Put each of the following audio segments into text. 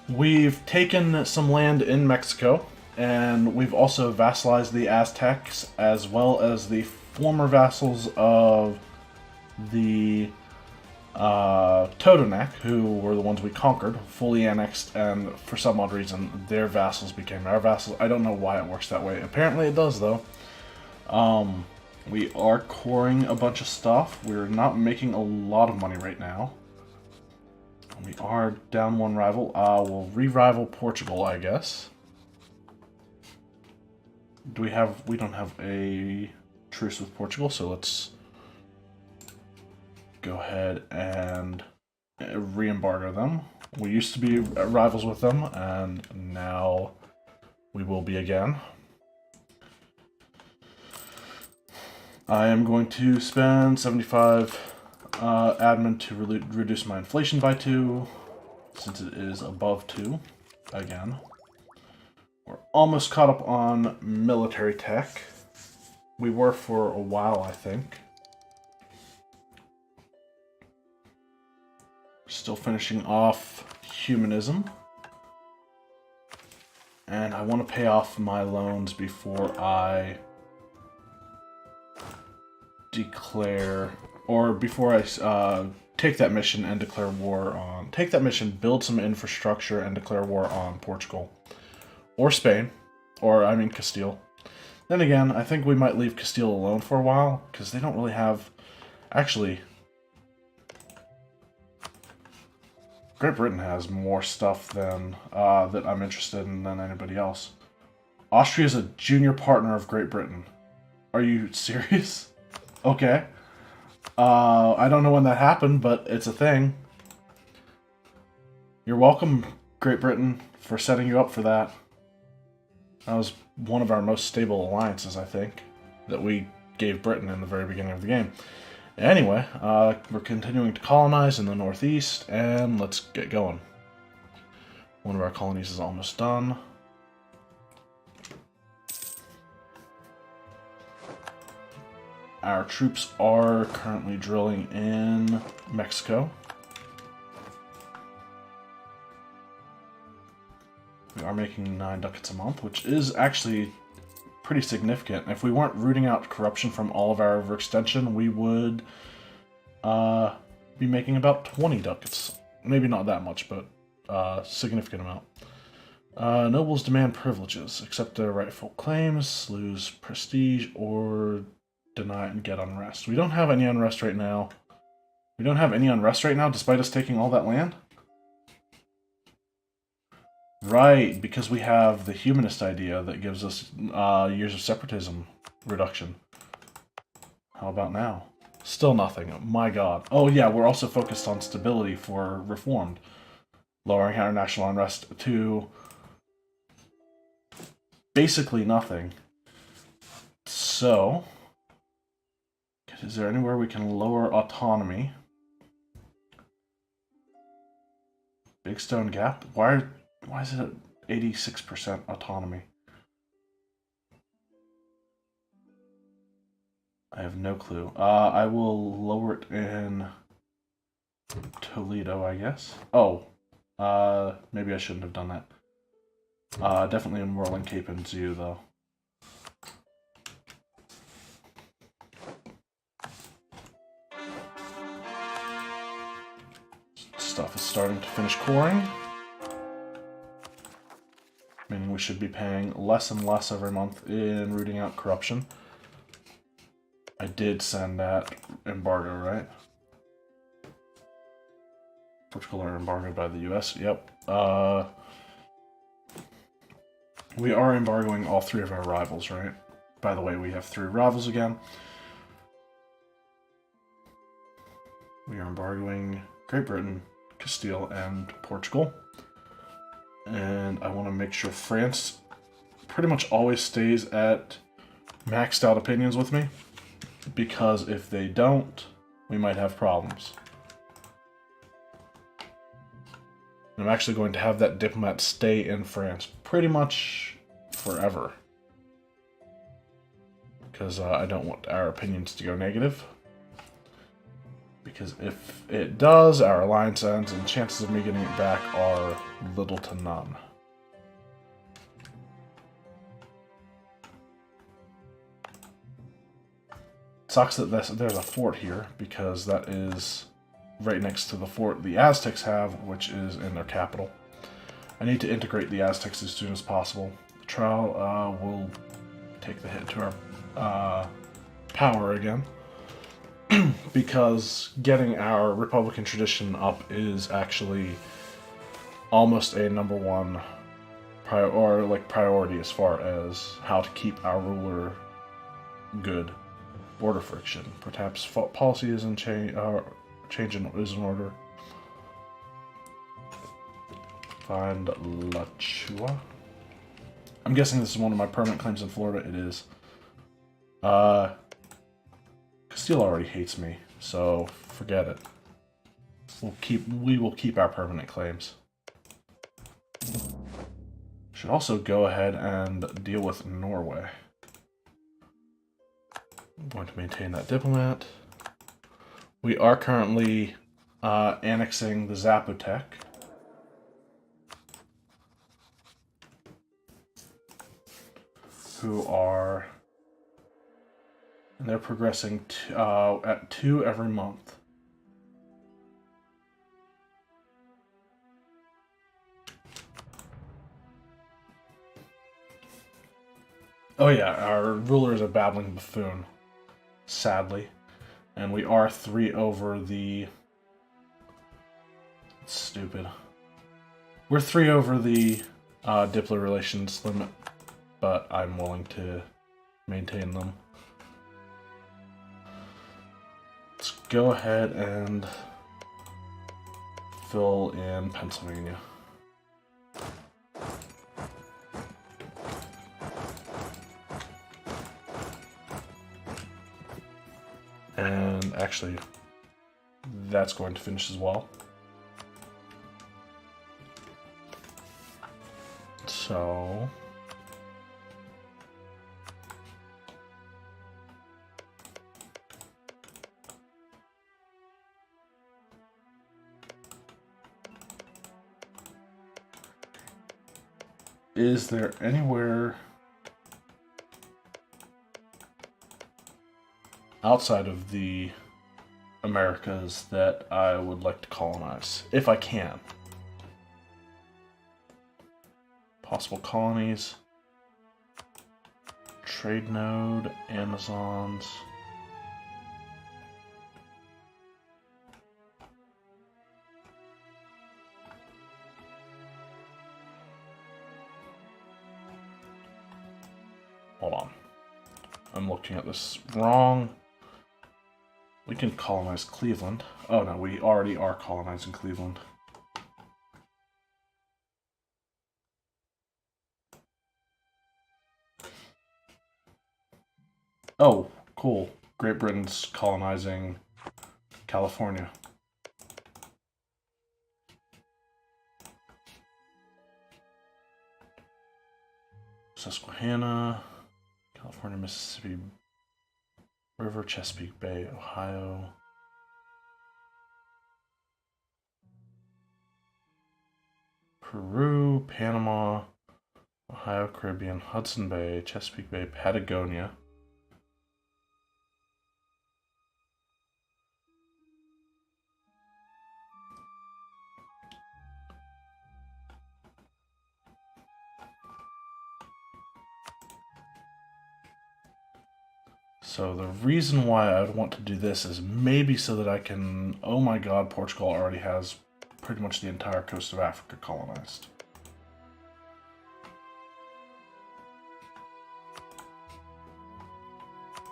We've taken some land in Mexico, and we've also vassalized the Aztecs, as well as the former vassals of the Totonac, who were the ones we conquered, fully annexed, and for some odd reason, their vassals became our vassals. I don't know why it works that way. Apparently it does, though. We are coring a bunch of stuff. We're not making a lot of money right now. We are down one rival. We'll re-rival Portugal, I guess. Do we have... We don't have a truce with Portugal, so let's go ahead and re-embargo them. We used to be rivals with them, and now we will be again. I am going to spend 75 admin to reduce my inflation by 2, since it is above 2, again. We're almost caught up on military tech. We were for a while, I think. Still finishing off humanism. And I want to pay off my loans before I declare... Or before I take that mission and declare war on... Take that mission, build some infrastructure, and declare war on Portugal. Or Spain. Or, I mean, Castile. Then again, I think we might leave Castile alone for a while, because they don't really have... Actually, Great Britain has more stuff than that I'm interested in than anybody else. Austria is a junior partner of Great Britain. Are you serious? Okay. I don't know when that happened, but it's a thing. You're welcome, Great Britain, for setting you up for that. That was one of our most stable alliances, I think, that we gave Britain in the very beginning of the game. Anyway, we're continuing to colonize in the northeast, and let's get going. One of our colonies is almost done. Our troops are currently drilling in Mexico. We are making 9 ducats a month, which is actually pretty significant. If we weren't rooting out corruption from all of our overextension, we would be making about 20 ducats. Maybe not that much, but a significant amount. Nobles demand privileges, accept their rightful claims, lose prestige, or deny and get unrest. We don't have any unrest right now. We don't have any unrest right now, despite us taking all that land? Right, because we have the humanist idea that gives us years of separatism reduction. How about now? Still nothing. My god. Oh yeah, we're also focused on stability for Reformed. Lowering international unrest to basically nothing. So, is there anywhere we can lower autonomy? Big Stone Gap? Why is it at 86% autonomy? I have no clue. I will lower it in Toledo, I guess. Oh, maybe I shouldn't have done that. Definitely in Whirling Cape and Zoo, though. Stuff is starting to finish coring. Meaning we should be paying less and less every month in rooting out corruption. I did send that embargo, right? Portugal are embargoed by the US. Yep. We are embargoing all 3 of our rivals, right? By the way, we have 3 rivals again. We are embargoing Great Britain, Castile, and Portugal. And I want to make sure France pretty much always stays at maxed out opinions with me, because if they don't, we might have problems. And I'm actually going to have that diplomat stay in France pretty much forever, because I don't want our opinions to go negative. Because if it does, our alliance ends, and chances of me getting it back are little to none. It sucks that there's a fort here, because that is right next to the fort the Aztecs have, which is in their capital. I need to integrate the Aztecs as soon as possible. The trial will take the hit to our power again. Because getting our Republican tradition up is actually almost a number one priority as far as how to keep our ruler good. Border friction. Perhaps policy is in change is in order. Find La Chua. I'm guessing this is one of my permanent claims in Florida. It is. Castile already hates me, so forget it. We will keep our permanent claims. Should also go ahead and deal with Norway. I'm going to maintain that diplomat. We are currently annexing the Zapotec. Who are... And they're progressing at 2 every month. Oh yeah, our ruler is a babbling buffoon, sadly. And we are 3 over the... Stupid. We're 3 over the diplomatic relations limit, but I'm willing to maintain them. Let's go ahead and fill in Pennsylvania. And actually, that's going to finish as well. So... Is there anywhere outside of the Americas that I would like to colonize, if I can? Possible colonies, trade node, Amazons. Hold on. I'm looking at this wrong. We can colonize Cleveland. Oh no, we already are colonizing Cleveland. Oh, cool. Great Britain's colonizing California. Susquehanna, California, Mississippi River, Chesapeake Bay, Ohio. Peru, Panama, Ohio, Caribbean, Hudson Bay, Chesapeake Bay, Patagonia. So the reason why I would want to do this is maybe so that I can... Oh my god, Portugal already has pretty much the entire coast of Africa colonized.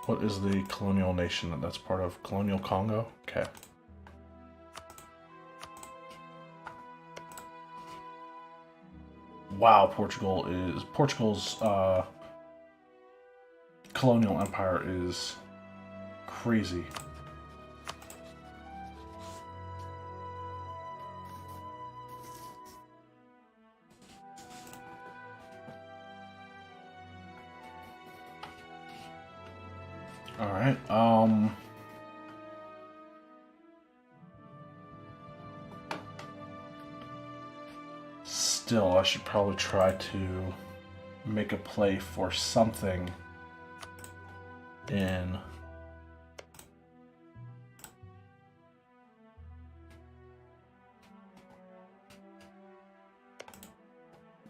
What is the colonial nation that's part of? Colonial Congo? Okay. Wow, Portugal's colonial empire is crazy. All right. still, I should probably try to make a play for something in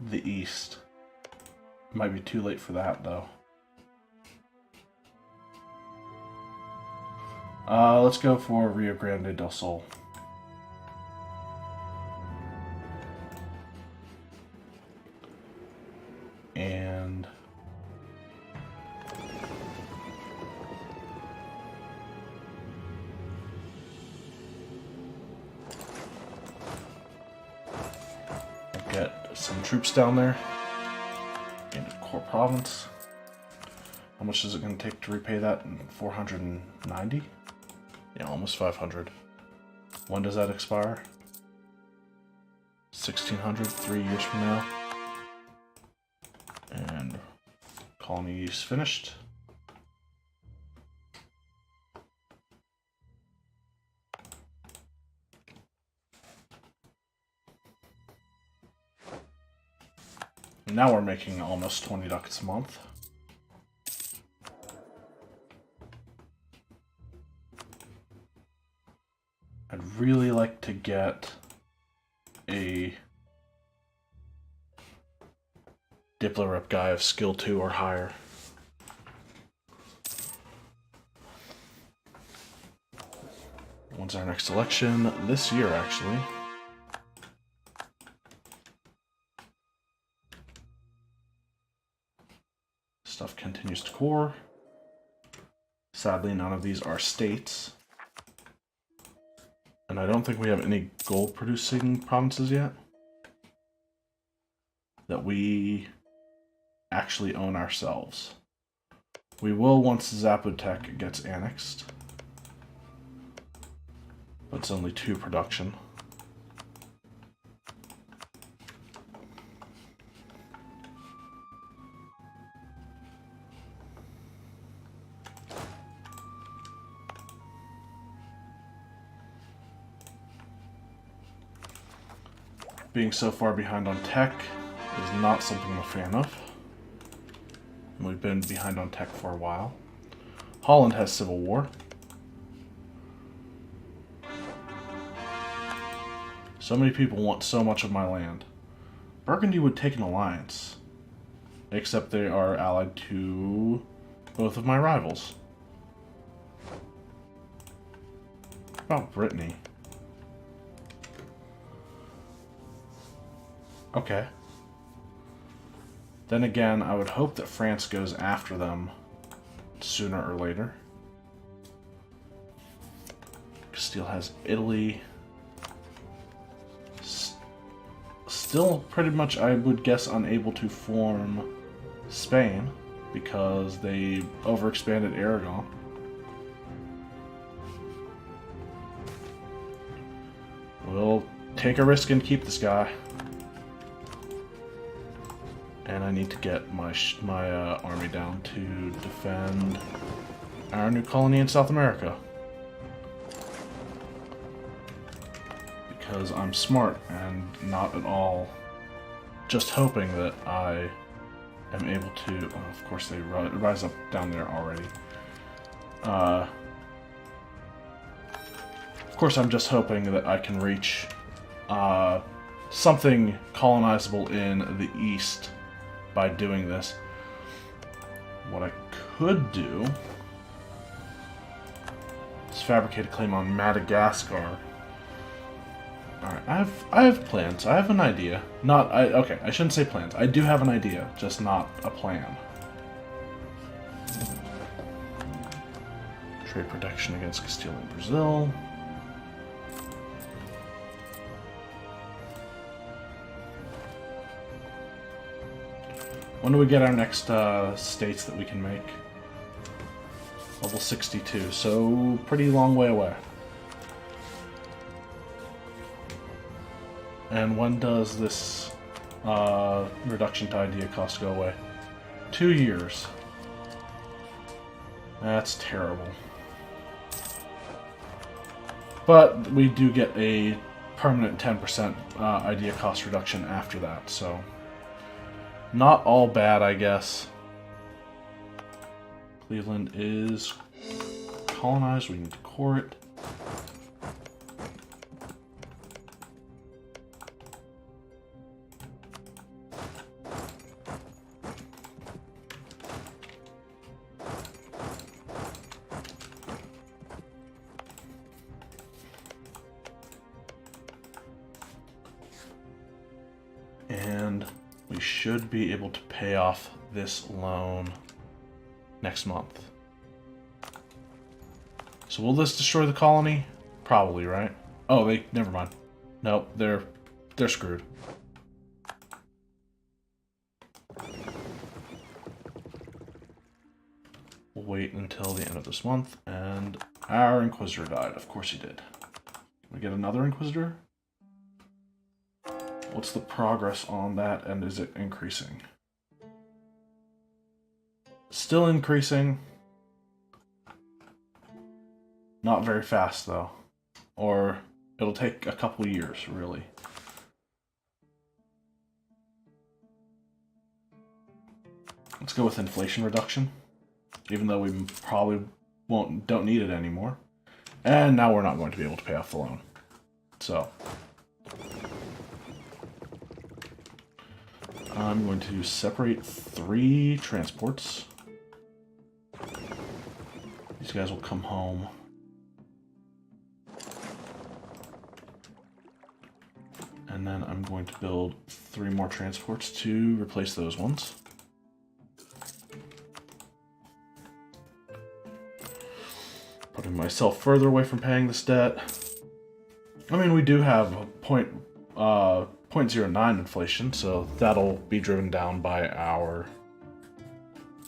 the east. Might be too late for that, though. Let's go for Rio Grande del Sul. And I'll get some troops down there into Core Province. How much is it going to take to repay that? 490? Yeah, almost 500. When does that expire? 1600, 3 years from now. And colony is finished. Now we're making almost 20 ducats a month. I'd really like to get a Diplo rep guy of skill 2 or higher. When's our next election? This year, actually. Stuff continues to core. Sadly, none of these are states. And I don't think we have any gold producing provinces yet that we actually own ourselves. We will once Zapotec gets annexed, but it's only 2 production. Being so far behind on tech is not something I'm a fan of. We've been behind on tech for a while. Holland has civil war. So many people want so much of my land. Burgundy would take an alliance, except they are allied to both of my rivals. What about Brittany? Okay. Then again, I would hope that France goes after them sooner or later. Castile has Italy. Still pretty much, I would guess, unable to form Spain because they overexpanded Aragon. We'll take a risk and keep this guy. And I need to get my army down to defend our new colony in South America. Because I'm smart and not at all just hoping that I am able to... Oh, of course, they rise up down there already. Of course, I'm just hoping that I can reach something colonizable in the east by doing this. What I could do is fabricate a claim on Madagascar. Alright, I have plans. I have an idea. Okay, I shouldn't say plans. I do have an idea, just not a plan. Trade protection against Castile and Brazil. When do we get our next states that we can make? Level 62, so pretty long way away. And when does this reduction to idea cost go away? 2 years. That's terrible. But we do get a permanent 10% idea cost reduction after that, so not all bad, I guess. Cleveland is colonized. We need to core it. And we should be able to pay off this loan next month. So will this destroy the colony? Probably, right? Oh, never mind. Nope, they're screwed. We'll wait until the end of this month, and our Inquisitor died. Of course he did. Can we get another Inquisitor? What's the progress on that, and is it increasing? Still increasing. Not very fast, though. Or it'll take a couple years, really. Let's go with inflation reduction, even though we probably don't need it anymore. And now we're not going to be able to pay off the loan. So I'm going to separate 3 transports. These guys will come home. And then I'm going to build 3 more transports to replace those ones. Putting myself further away from paying this debt. I mean, we do have a 0.09 inflation, so that'll be driven down by our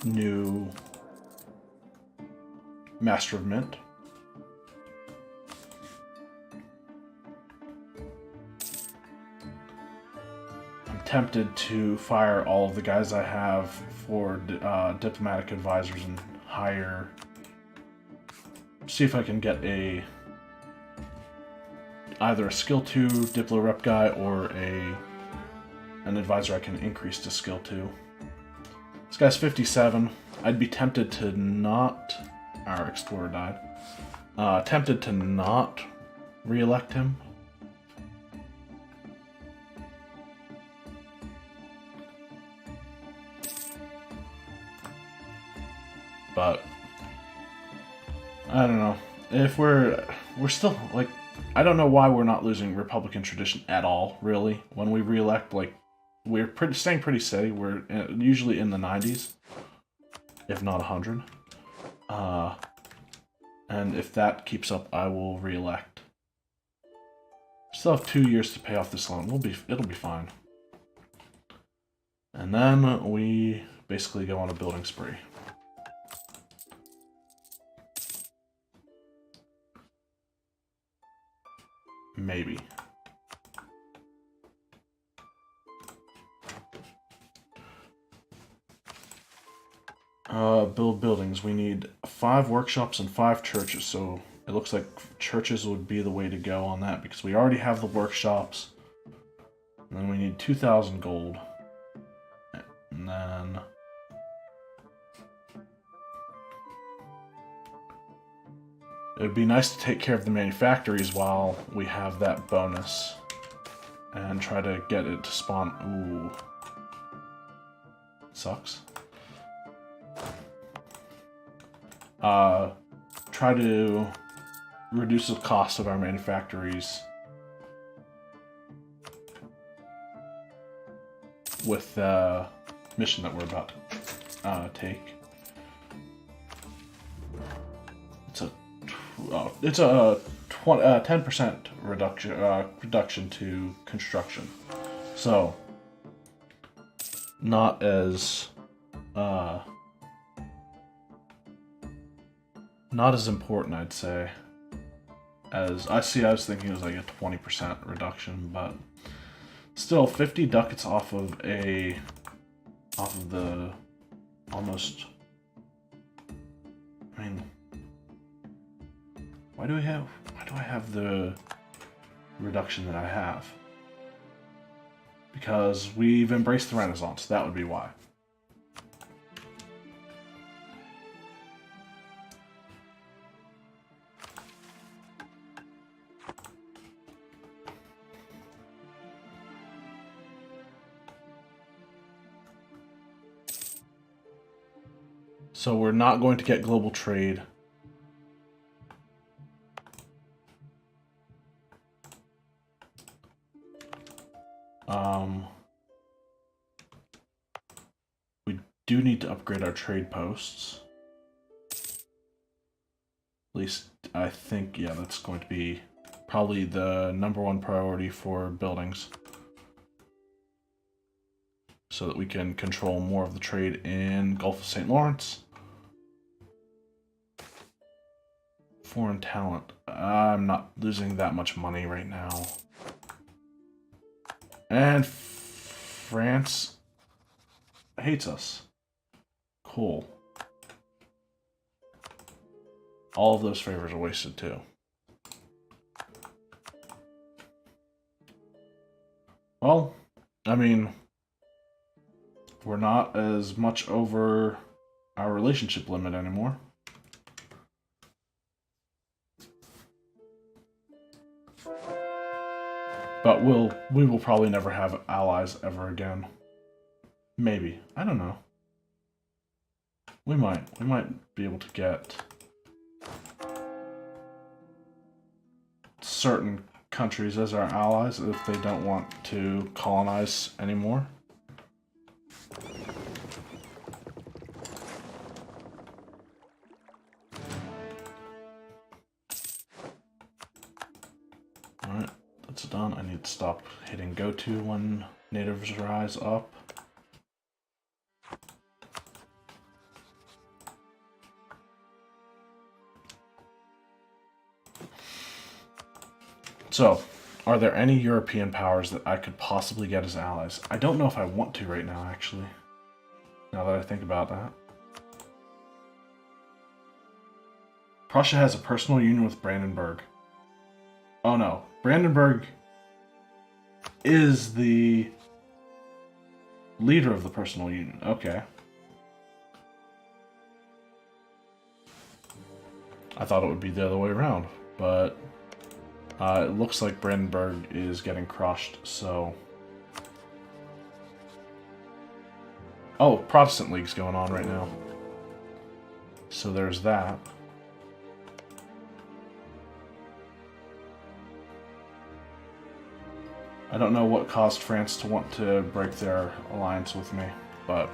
new Master of Mint. I'm tempted to fire all of the guys I have for diplomatic advisors and hire. See if I can get either a skill 2 Diplo rep guy or an advisor I can increase to skill 2. This guy's 57. I'd be tempted to not. Our explorer died. Tempted to not re-elect him. But I don't know. If we're still, like, I don't know why we're not losing Republican tradition at all, really. When we re-elect, like, we're staying pretty steady. We're usually in the 90s, if not 100. And if that keeps up, I will re-elect. Still have 2 years to pay off this loan. It'll be fine. And then we basically go on a building spree. Maybe. Build buildings. We need 5 workshops and 5 churches, so it looks like churches would be the way to go on that, because we already have the workshops. And then we need 2,000 gold. And then it would be nice to take care of the manufactories while we have that bonus. And try to get it to spawn. Ooh. Sucks. Try to reduce the cost of our manufactories with the mission that we're about to take. It's a 10% reduction to construction, so not as important, I'd say. As I was thinking it was like a 20% reduction, but still 50 ducats off of the almost. I mean, why do I have the reduction that I have. Because we've embraced the Renaissance. That would be why. So we're not going to get global trade. We do need to upgrade our trade posts. At least I think, yeah, that's going to be probably the #1 priority for buildings. So that we can control more of the trade in Gulf of St. Lawrence. Foreign talent. I'm not losing that much money right now. And France hates us. Cool. All of those favors are wasted too. Well, I mean, we're not as much over our relationship limit anymore. But we will probably never have allies ever again. Maybe. I don't know. We might be able to get certain countries as our allies if they don't want to colonize anymore. Alright, that's done. I need to stop hitting go to when natives rise up. So, are there any European powers that I could possibly get as allies? I don't know if I want to right now, actually. Now that I think about that. Prussia has a personal union with Brandenburg. Oh no, Brandenburg is the leader of the personal union. Okay. I thought it would be the other way around, but it looks like Brandenburg is getting crushed, so... Oh, Protestant League's going on right now. So there's that. I don't know what caused France to want to break their alliance with me, but...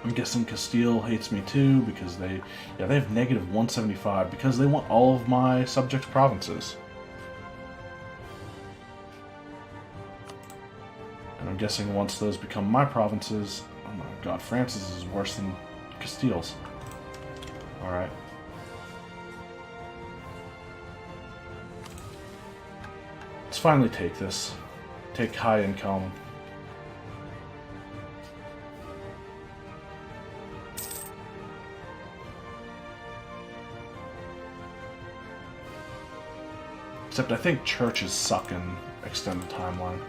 I'm guessing Castile hates me too, because they have -175, because they want all of my subject provinces. And I'm guessing once those become my provinces, oh my god, France's is worse than Castile's. Alright. Let's finally take this. Take high income. Except I think churches suck in extended timeline.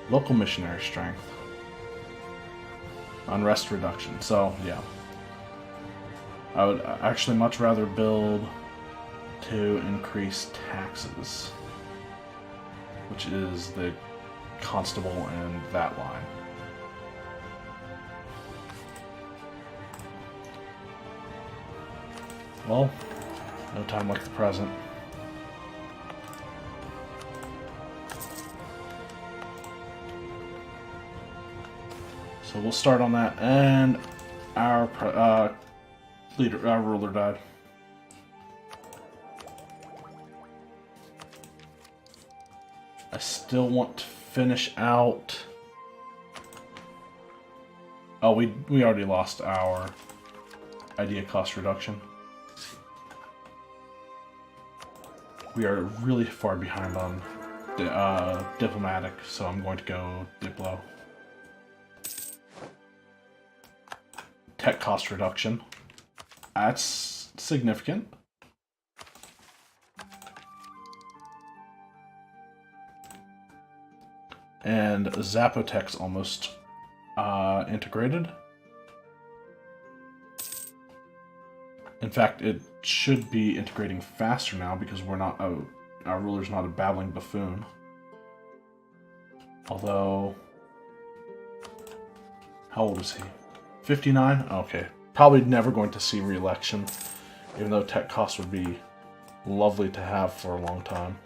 Local missionary strength. Unrest reduction. So, yeah. I would actually much rather build to increase taxes, which is the constable and that line. Well, no time like the present. So we'll start on that, and our ruler died. I still want to finish out. Oh, we already lost our idea cost reduction. We are really far behind on diplomatic, so I'm going to go Diplo. tech cost reduction. That's significant. And Zapotec's almost integrated. In fact, it should be integrating faster now because we're not our ruler's not a babbling buffoon. Although, how old is he? 59? Okay. Probably never going to see re-election, even though tech costs would be lovely to have for a long time.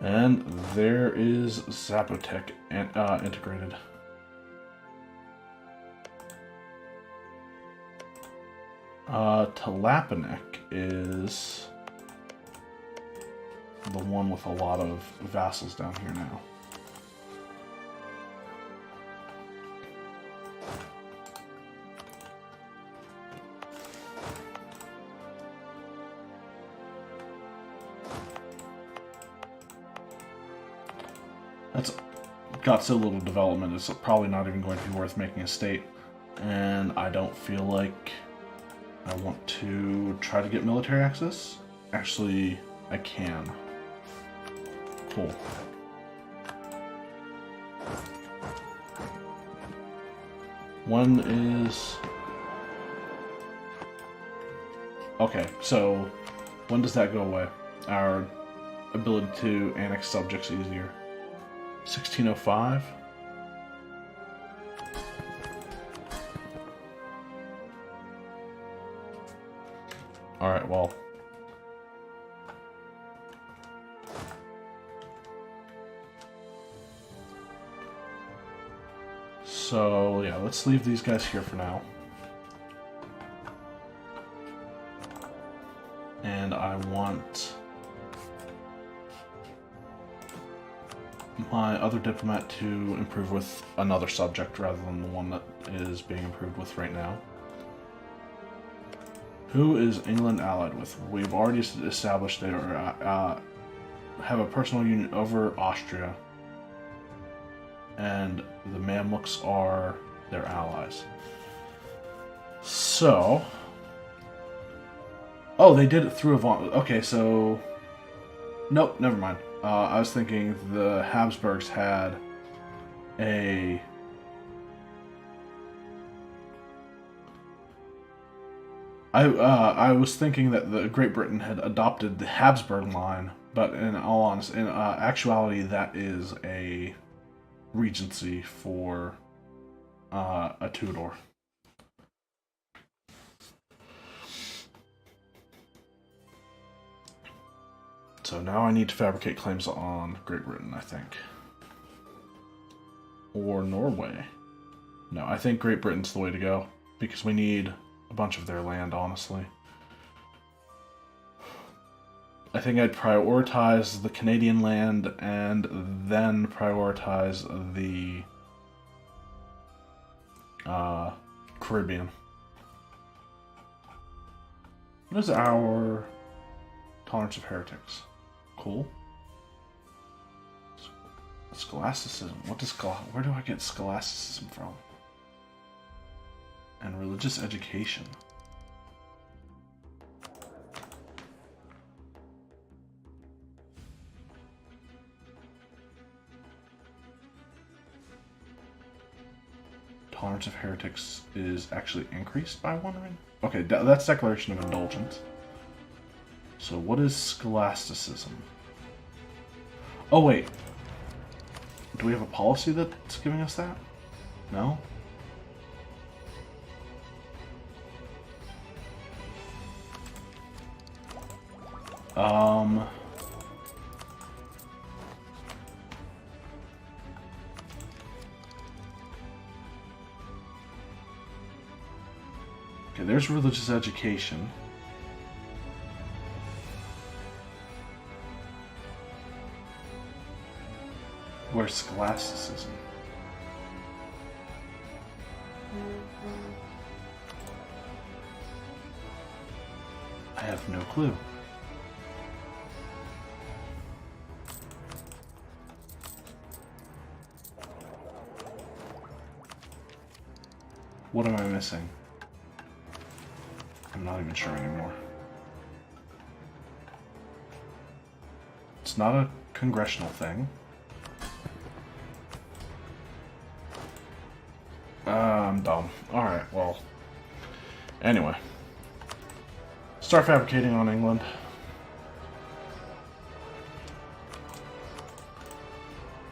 And there is Zapotec integrated. Tlapanek is the one with a lot of vassals down here now. That's got so little development, it's probably not even going to be worth making a state. And I don't feel like I want to try to get military access. Actually, I can. Cool. One is... Okay, so when does that go away? Our ability to annex subjects easier. 1605? Alright, well. So, yeah, let's leave these guys here for now. And I want my other diplomat to improve with another subject rather than the one that is being improved with right now. Who is England allied with? We've already established they are, have a personal union over Austria. And the Mamluks are their allies. So... Oh, they did it through Avant. Okay, so... Nope, never mind. I was thinking the Habsburgs had a... I was thinking that the Great Britain had adopted the Habsburg line, but in all honesty, in actuality, that is a regency for a Tudor. So now I need to fabricate claims on Great Britain, I think. Or Norway. No, I think Great Britain's the way to go, because we need a bunch of their land, honestly. I think I'd prioritize the Canadian land and then prioritize the Caribbean. What is our tolerance of heretics? Cool. Scholasticism. What does where do I get scholasticism from? And religious education. Tolerance of heretics is actually increased by 1 ring? Okay, that's Declaration of Indulgence. So what is scholasticism? Oh wait. Do we have a policy that's giving us that? No? Okay, there's religious education. Where's scholasticism? I have no clue. What am I missing? I'm not even sure anymore. It's not a congressional thing. I'm dumb. Alright, well. Anyway. Start fabricating on England.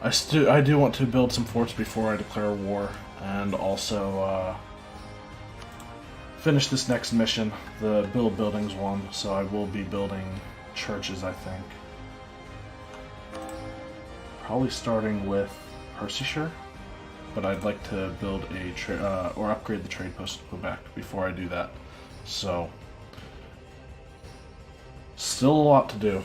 I do want to build some forts before I declare war, and also finish this next mission, the build buildings one, so I will be building churches, I think. Probably starting with Percyshire, but I'd like to build a or upgrade the trade post in Quebec before I do that. So, still a lot to do.